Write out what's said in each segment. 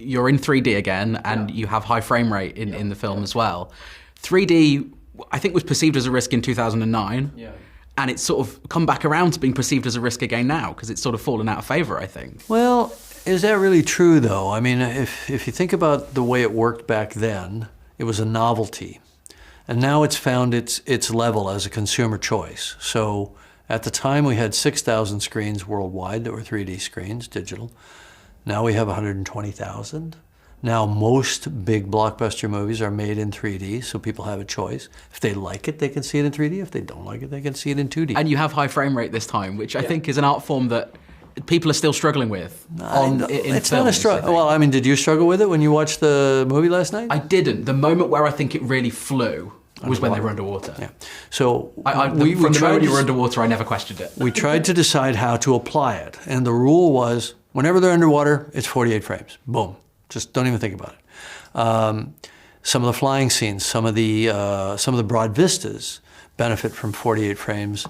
you're in 3D again, and you have high frame rate in the film as well. 3D, I think, was perceived as a risk in 2009. Yeah. And it's sort of come back around to being perceived as a risk again now, because it's sort of fallen out of favour, I think. Well, is that really true, though? I mean, if you think about the way it worked back then, it was a novelty. And now it's found its level as a consumer choice. So at the time, we had 6,000 screens worldwide that were 3D screens, digital. Now we have 120,000. Now most big blockbuster movies are made in 3D, so people have a choice. If they like it, they can see it in 3D. If they don't like it, they can see it in 2D. And you have high frame rate this time, which I think is an art form that people are still struggling with. It's films, not a struggle. Well, I mean, did you struggle with it when you watched the movie last night? I didn't. The moment where I think it really flew was when they were underwater. Yeah. So from the moment you were underwater, I never questioned it. We tried to decide how to apply it, and the rule was whenever they're underwater, it's 48 frames. Boom. Just don't even think about it. Some of the flying scenes, some of the broad vistas benefit from 48 frames.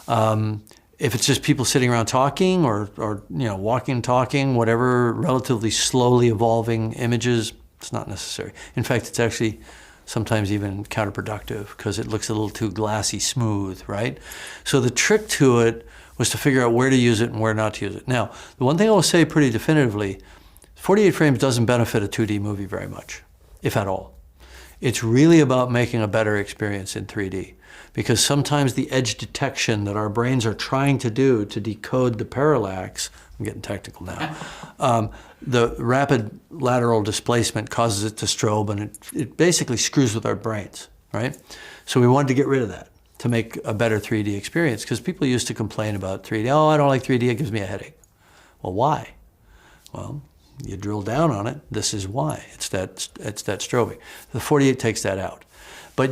If it's just people sitting around talking or walking, talking, whatever, relatively slowly evolving images, it's not necessary. In fact, it's actually sometimes even counterproductive because it looks a little too glassy smooth, right? So the trick to it was to figure out where to use it and where not to use it. Now, the one thing I will say pretty definitively, 48 frames doesn't benefit a 2D movie very much, if at all. It's really about making a better experience in 3D, because sometimes the edge detection that our brains are trying to do to decode the parallax, I'm getting technical now, the rapid lateral displacement causes it to strobe, and it basically screws with our brains, right? So we wanted to get rid of that to make a better 3D experience, because people used to complain about 3D. Oh, I don't like 3D, it gives me a headache. Well, why? Well, you drill down on it, this is why. It's that strobing. The 48 takes that out. But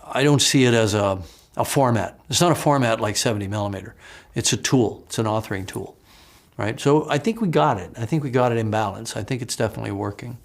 I don't see it as a format. It's not a format like 70 millimeter. It's a tool. It's an authoring tool, right? So I think we got it. I think we got it in balance. I think it's definitely working.